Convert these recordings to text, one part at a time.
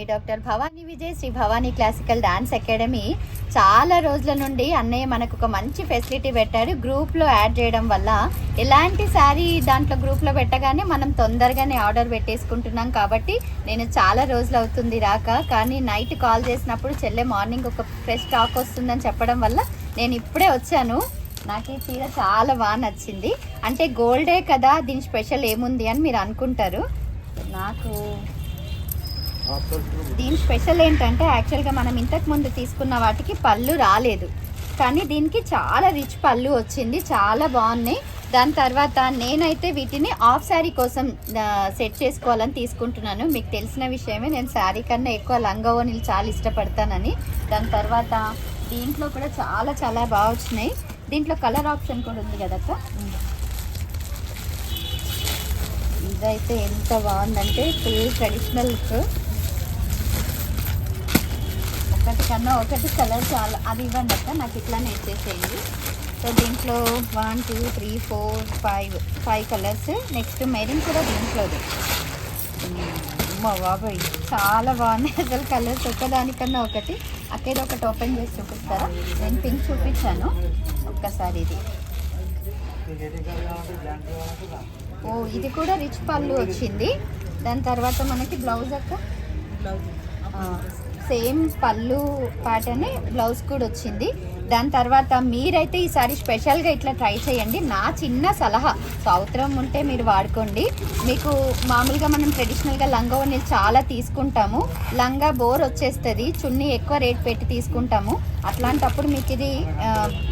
మీ doctor Bhavani Vijay, Shri Bhavani classical dance academy. చాలా రోజుల నుండి అన్నయ్య మనకు ఒక మంచి ఫెసిలిటీ పెట్టాడు. గ్రూప్లో యాడ్ చేయడం వల్ల ఎలాంటి శారీ దాంట్లో గ్రూప్లో పెట్టగానే మనం తొందరగానే ఆర్డర్ పెట్టేసుకుంటున్నాం. కాబట్టి నేను చాలా రోజులు అవుతుంది రాక, కానీ నైట్ కాల్ చేసినప్పుడు చెల్లె మార్నింగ్ ఒక ఫ్రెష్ స్టాక్ వస్తుందని చెప్పడం వల్ల నేను ఇప్పుడే వచ్చాను. నాకు ఈ చీర చాలా బాగా నచ్చింది. అంటే గోల్డే కదా, దీని స్పెషల్ ఏముంది అని మీరు అనుకుంటారు. నాకు దీని స్పెషల్ ఏంటంటే యాక్చువల్గా మనం ఇంతకు ముందు తీసుకున్న వాటికి పళ్ళు రాలేదు, కానీ దీనికి చాలా రిచ్ పళ్ళు వచ్చింది, చాలా బాగున్నాయి. దాని తర్వాత నేనైతే వీటిని ఆఫ్ శారీ కోసం సెట్ చేసుకోవాలని తీసుకుంటున్నాను. మీకు తెలిసిన విషయమే, నేను శారీ కన్నా ఎక్కువ లంగా ఓణీలు చాలా ఇష్టపడతానని. దాని తర్వాత దీంట్లో కూడా చాలా చాలా బాగా వచ్చినాయి. దీంట్లో కలర్ ఆప్షన్ కూడా ఉంది కదక్క. ఇదైతే ఎంత బాగుందంటే ఫుల్ ట్రెడిషనల్ లుక్. ఒకటి కన్నా ఒకటి కలర్ చాలా, అది ఇవ్వండి అక్క, నాకు ఇట్లానే ఇచ్చేసేయండి. సో దీంట్లో 1 2 3 4 5 కలర్స్. నెక్స్ట్ మెరూన్ కూడా దీంట్లోది. బాబాయ్ చాలా బాగున్నాయి అసలు కలర్స్, ఒకదానికన్నా ఒకటి. అక్కడ ఒకటి ఓపెన్ చేసి చూపిస్తారా? నేను పింక్ చూపించాను ఒక్కసారి. ఇది ఇది కూడా రిచ్ పళ్ళు వచ్చింది. దాని తర్వాత మనకి బ్లౌజ్ అక్క, సేమ్ పళ్ళు ప్యాటర్న్ బ్లౌజ్ కూడా వచ్చింది. దాని తర్వాత మీరైతే ఈసారి స్పెషల్గా ఇట్లా ట్రై చేయండి. నా చిన్న సలహా, అవసరం ఉంటే మీరు వాడుకోండి. మీకు మామూలుగా మనం ట్రెడిషనల్గా లంగా ఓణీలు చాలా తీసుకుంటాము, లంగా బోర్ వచ్చేస్తుంది, చున్నీ ఎక్కువ రేట్ పెట్టి తీసుకుంటాము. అట్లాంటప్పుడు మీకు ఇది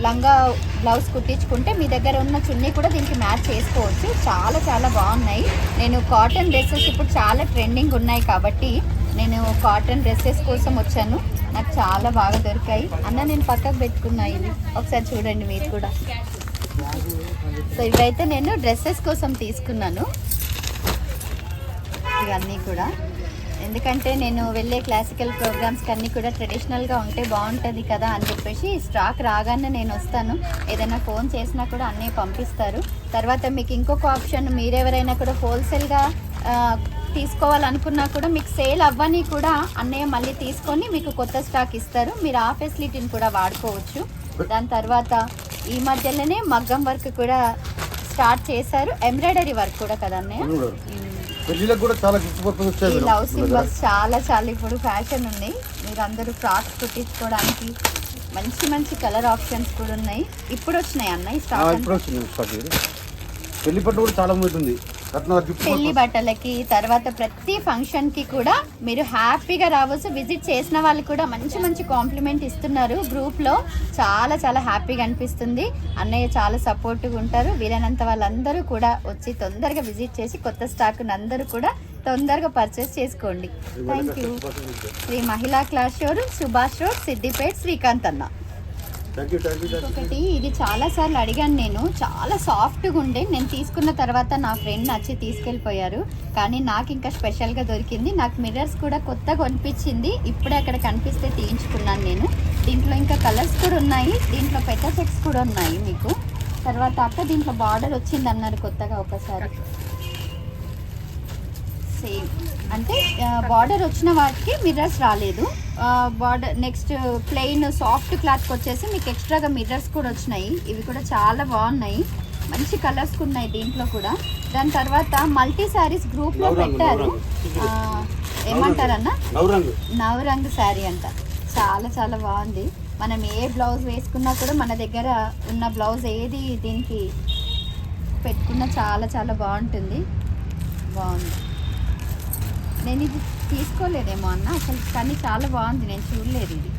లంగా బ్లౌజ్ కుట్టించుకుంటే మీ దగ్గర ఉన్న చున్నీ కూడా దీనికి మ్యాచ్ చేసుకోవచ్చు. చాలా చాలా బాగున్నాయి. నేను కాటన్ డ్రెస్సెస్ ఇప్పుడు చాలా ట్రెండింగ్ ఉన్నాయి కాబట్టి నేను కాటన్ డ్రెస్సెస్ కోసం వచ్చాను. నాకు చాలా బాగా దొరికాయి అన్న, నేను పక్కకు పెట్టుకున్నా. ఇవి ఒకసారి చూడండి మీరు కూడా. సో ఇవైతే నేను డ్రెస్సెస్ కోసం తీసుకున్నాను ఇవన్నీ కూడా. ఎందుకంటే నేను వెళ్ళే క్లాసికల్ ప్రోగ్రామ్స్కి అన్నీ కూడా ట్రెడిషనల్గా ఉంటే బాగుంటుంది కదా అని చెప్పేసి స్టాక్ రాగానే నేను వస్తాను. ఏదైనా ఫోన్ చేసినా కూడా అన్నీ పంపిస్తారు. తర్వాత మీకు ఇంకొక ఆప్షన్, మీరెవరైనా కూడా హోల్సేల్గా తీసుకోవాలనుకున్నా కూడా మీకు సేల్ అవ్వని కూడా అన్నయ్య మళ్ళీ తీసుకొని మీకు కొత్త స్టాక్ ఇస్తారు. మీరు ఆ ఫెసిలిటీని కూడా వాడుకోవచ్చు. దాని తర్వాత ఈ మధ్యలోనే మగ్గం వర్క్ కూడా స్టార్ట్ చేశారు, ఎంబ్రాయిడరీ వర్క్ కూడా కదా అన్నయ్య. లవ్ సింబల్స్ చాలా చాలా ఇప్పుడు ఫ్యాషన్ ఉన్నాయి. మీరు అందరూ ఫ్రాక్స్ కుట్టించుకోవడానికి మంచి మంచి కలర్ ఆప్షన్స్ కూడా ఉన్నాయి. ఇప్పుడు వచ్చినాయి అన్నయ్య స్టాక్. పెళ్లి బట్టలకి తర్వాత ప్రతి ఫంక్షన్కి కూడా మీరు హ్యాపీగా రావచ్చు. విజిట్ చేసిన వాళ్ళు కూడా మంచి మంచి కాంప్లిమెంట్ ఇస్తున్నారు గ్రూప్లో. చాలా చాలా హ్యాపీగా అనిపిస్తుంది. అన్నయ్య చాలా సపోర్ట్గా ఉంటారు. వీలైనంత వాళ్ళందరూ కూడా వచ్చి తొందరగా విజిట్ చేసి కొత్త స్టాక్ని అందరూ కూడా తొందరగా పర్చేస్ చేసుకోండి. Thank you. Shri Mahila class showroom, Subhash road, Siddipet, Srikanth అన్న. ఒకటి ఇది చాలాసార్లు అడిగాను నేను, చాలా సాఫ్ట్గా ఉండే. నేను తీసుకున్న తర్వాత నా ఫ్రెండ్ నచ్చి తీసుకెళ్ళిపోయారు, కానీ నాకు ఇంకా స్పెషల్గా దొరికింది. నాకు మిర్రర్స్ కూడా కొత్తగా అనిపించింది, ఇప్పుడే అక్కడ కనిపిస్తే తీయించుకున్నాను నేను. దీంట్లో ఇంకా కలర్స్ కూడా ఉన్నాయి, దీంట్లో పెద్ద చెక్స్ కూడా ఉన్నాయి మీకు. తర్వాత అక్క దీంట్లో బార్డర్ వచ్చింది అన్నారు కొత్తగా, ఒకసారి సేమ్ అంటే బార్డర్ వచ్చిన వాటికి మిర్రర్స్ రాలేదు. బార్డర్ నెక్స్ట్ ప్లెయిన్ సాఫ్ట్ క్లాత్కి వచ్చేసి మీకు ఎక్స్ట్రాగా మిర్రర్స్ కూడా వచ్చినాయి. ఇవి కూడా చాలా బాగున్నాయి, మంచి కలర్స్ ఉన్నాయి దీంట్లో కూడా. దాని తర్వాత మల్టీ శారీస్ గ్రూప్లో పెట్టారు, ఏమంటారన్నా నవరంగ్ శారీ అంట. చాలా చాలా బాగుంది. మనం ఏ బ్లౌజ్ వేసుకున్నా కూడా మన దగ్గర ఉన్న బ్లౌజ్ ఏది దీనికి పెట్టుకున్నా చాలా చాలా బాగుంటుంది. బాగుంది. నేను ఇది తీసుకోలేదేమో అన్న అసలు, కానీ చాలా బాగుంది, నేను చూడలేదు ఇది.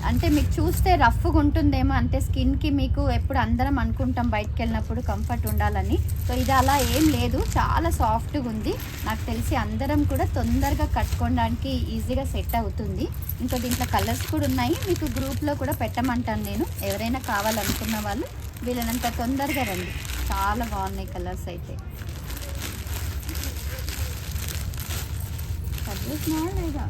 అంటే మీకు చూస్తే రఫ్గా ఉంటుందేమో, అంటే స్కిన్కి మీకు ఎప్పుడు అందరం అనుకుంటాం బయటకు వెళ్ళినప్పుడు కంఫర్ట్ ఉండాలని. సో ఇది అలా ఏం లేదు, చాలా సాఫ్ట్గా ఉంది. నాకు తెలిసి అందరం కూడా తొందరగా కట్టుకోవడానికి ఈజీగా సెట్ అవుతుంది. ఇంకా దీంట్లో కలర్స్ కూడా ఉన్నాయి, మీకు గ్రూప్లో కూడా పెట్టమంటాను నేను. ఎవరైనా కావాలనుకున్న వాళ్ళు వీళ్ళనంత తొందరగా రండి. చాలా బాగున్నాయి కలర్స్ అయితే. లేదా